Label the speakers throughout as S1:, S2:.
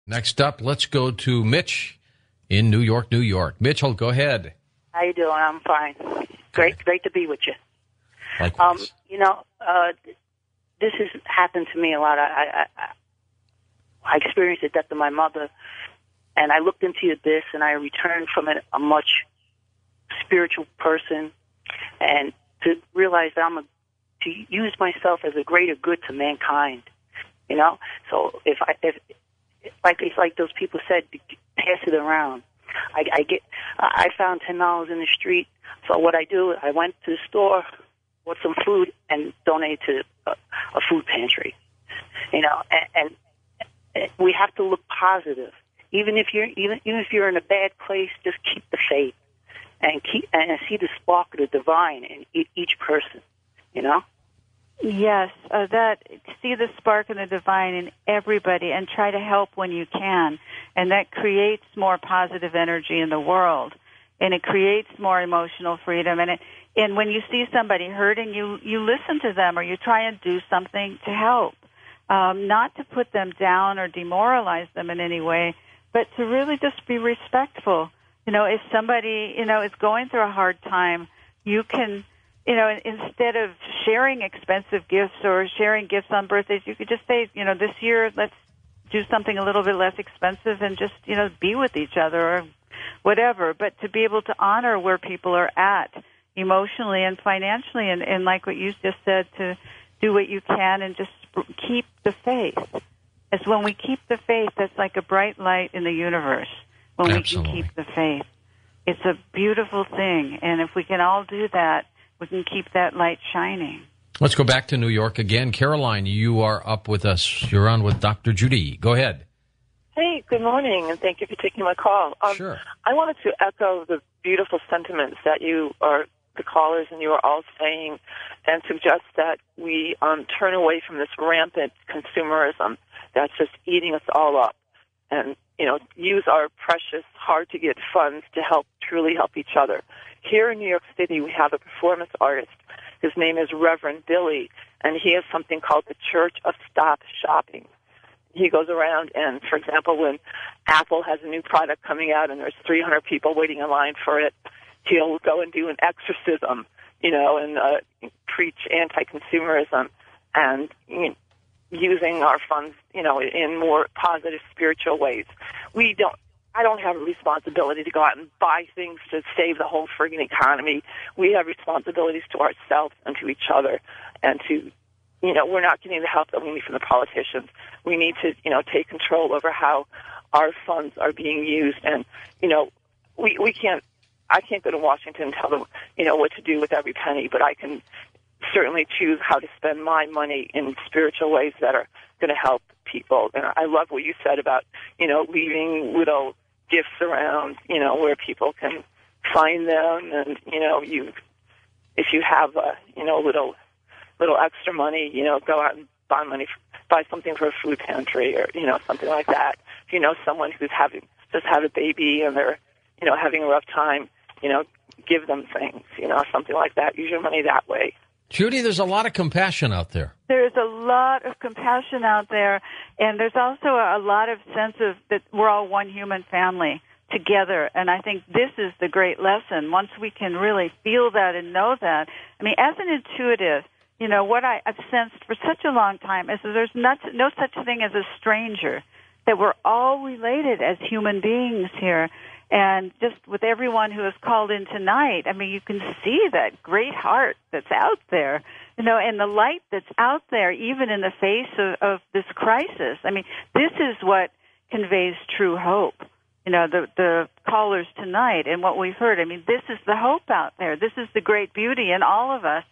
S1: Next up, let's go to Mitch in New York, New York. Mitchell, go ahead.
S2: How you doing? I'm fine. Great to be with you.
S1: Likewise.
S2: This has happened to me a lot. I experienced the death of my mother, and I looked into the abyss, and I returned from it a much spiritual person, and to realize that to use myself as a greater good to mankind. You know, so if it's like those people said, pass it around. I found $10 in the street. So what I do, I went to the store, bought some food, and donated to a food pantry. You know, and we have to look positive. Even if you're in a bad place, just keep the faith and see the spark of the divine in each person. You know.
S3: Yes, see the spark of the divine in everybody and try to help when you can. And that creates more positive energy in the world. And it creates more emotional freedom. And when you see somebody hurting, you listen to them or you try and do something to help. Not to put them down or demoralize them in any way, but to really just be respectful. You know, if somebody, is going through a hard time, you can... instead of sharing expensive gifts or sharing gifts on birthdays, you could just say, this year let's do something a little bit less expensive and just, be with each other or whatever. But to be able to honor where people are at emotionally and financially and like what you just said, to do what you can and just keep the faith. As when we keep the faith, that's like a bright light in the universe. When
S1: Absolutely.
S3: We can keep the faith. It's a beautiful thing. And if we can all do that, we can keep that light shining.
S1: Let's go back to New York again. Caroline, you are up with us. You're on with Dr. Judy. Go ahead.
S4: Hey, good morning, and thank you for taking my call.
S1: Sure.
S4: I wanted to echo the beautiful sentiments that the callers and you are all saying, and suggest that we turn away from this rampant consumerism that's just eating us all up, and use our precious, hard-to-get funds to truly help each other. Here in New York City, we have a performance artist. His name is Reverend Billy, and he has something called the Church of Stop Shopping. He goes around and, for example, when Apple has a new product coming out and there's 300 people waiting in line for it, he'll go and do an exorcism, and preach anti-consumerism and using our funds, in more positive spiritual ways. I don't have a responsibility to go out and buy things to save the whole friggin' economy. We have responsibilities to ourselves and to each other, and to, we're not getting the help that we need from the politicians. We need to, take control over how our funds are being used, and, I can't go to Washington and tell them, what to do with every penny, but I can certainly choose how to spend my money in spiritual ways that are going to help people. And I love what you said about, leaving little gifts around, where people can find them, and if you have little extra money, go out and buy something for a food pantry or something like that. If you know someone who's just had a baby and they're having a rough time, give them things, something like that. Use your money that way.
S1: Judy, there's a lot of compassion out there.
S3: There's a lot of compassion out there, and there's also a lot of sense of that we're all one human family together, and I think this is the great lesson. Once we can really feel that and know that, I mean, as an intuitive, what I've sensed for such a long time is that there's no such thing as a stranger, that we're all related as human beings here. And just with everyone who has called in tonight, I mean, you can see that great heart that's out there, and the light that's out there, even in the face of this crisis. I mean, this is what conveys true hope. The callers tonight and what we've heard. I mean, this is the hope out there. This is the great beauty in all of us,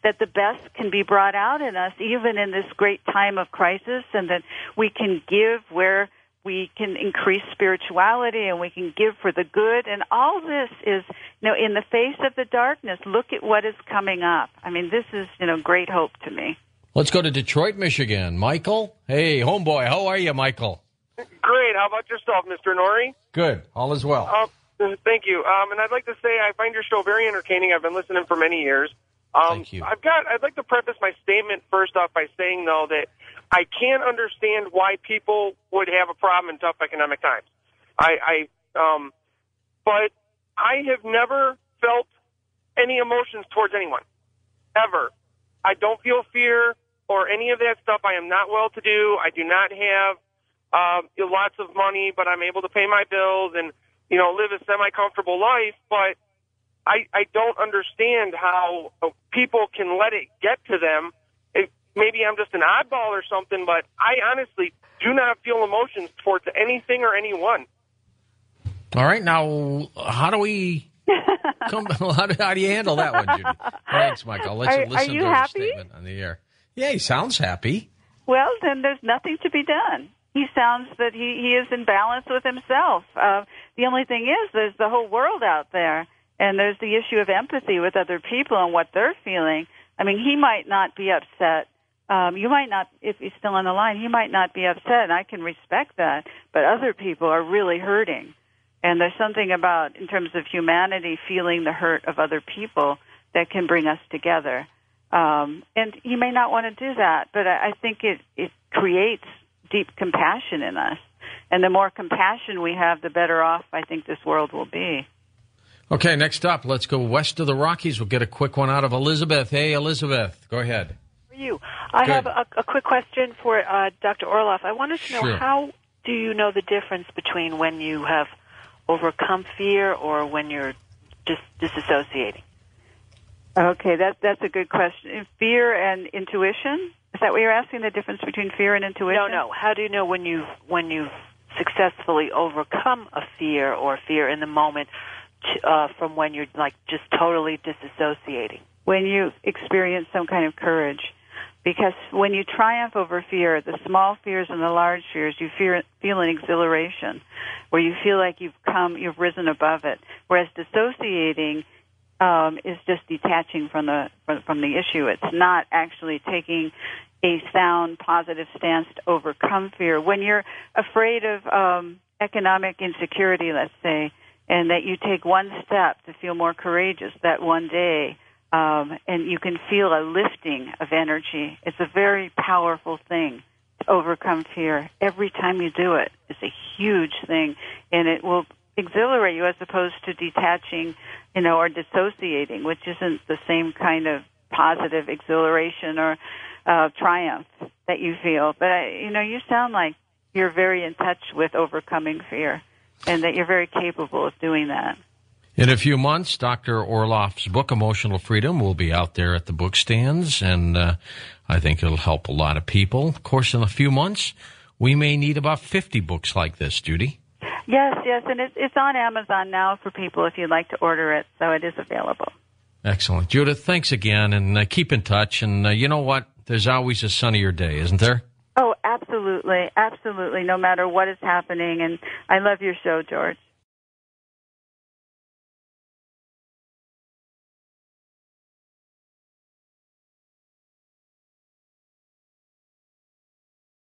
S3: that the best can be brought out in us, even in this great time of crisis, and that we can give where we can increase spirituality, and we can give for the good. And all this is, in the face of the darkness, look at what is coming up. I mean, this is, great hope to me.
S1: Let's go to Detroit, Michigan. Michael? Hey, homeboy, how are you, Michael?
S5: Great. How about yourself, Mr. Noory?
S1: Good. All is well.
S5: Thank you. And I'd like to say I find your show very entertaining. I've been listening for many years.
S1: Thank you.
S5: I'd like to preface my statement first off by saying, though, that I can't understand why people would have a problem in tough economic times. But I have never felt any emotions towards anyone, ever. I don't feel fear or any of that stuff. I am not well-to-do. I do not have lots of money, but I'm able to pay my bills and, live a semi-comfortable life. But I don't understand how people can let it get to them. Maybe I'm just an oddball or something, but I honestly do not feel emotions towards anything or anyone.
S1: All right, now how do we how do you handle that one, Judy? Thanks, Mike. I'll let you listen to his statement on the air. Yeah, he sounds happy.
S3: Well, then there's nothing to be done. He sounds that he is in balance with himself. The only thing is there's the whole world out there, and there's the issue of empathy with other people and what they're feeling. I mean, he might not be upset. You might not, if he's still on the line, he might not be upset, and I can respect that. But other people are really hurting. And there's something about, in terms of humanity, feeling the hurt of other people that can bring us together. And he may not want to do that, but I think it creates deep compassion in us. And the more compassion we have, the better off I think this world will be.
S1: Okay, next up, let's go west of the Rockies. We'll get a quick one out of Elizabeth. Hey, Elizabeth, go ahead.
S6: You. I have a quick question for Dr. Orloff. I wanted to know,
S1: Sure.
S6: How do you know the difference between when you have overcome fear or when you're just disassociating?
S3: Okay, that's a good question. Fear and intuition? Is that what you're asking, the difference between fear and intuition?
S6: No. How do you know when you've successfully overcome a fear or fear in the moment from when you're like just totally disassociating?
S3: When you experience some kind of courage. Because when you triumph over fear, the small fears and the large fears, you feel an exhilaration, where you feel like you've risen above it. Whereas dissociating is just detaching from the issue. It's not actually taking a sound, positive stance to overcome fear. When you're afraid of economic insecurity, let's say, and that you take one step to feel more courageous that one day, and you can feel a lifting of energy. It's a very powerful thing to overcome fear. Every time you do it, it's a huge thing, and it will exhilarate you as opposed to detaching, or dissociating, which isn't the same kind of positive exhilaration or triumph that you feel. But, you sound like you're very in touch with overcoming fear and that you're very capable of doing that.
S1: In a few months, Dr. Orloff's book, Emotional Freedom, will be out there at the book stands, and I think it'll help a lot of people. Of course, in a few months, we may need about 50 books like this, Judy.
S3: Yes, and it's on Amazon now for people if you'd like to order it, so it is available.
S1: Excellent. Judith, thanks again, and keep in touch. And you know what? There's always a sunnier day, isn't there?
S3: Oh, absolutely, no matter what is happening. And I love your show, George.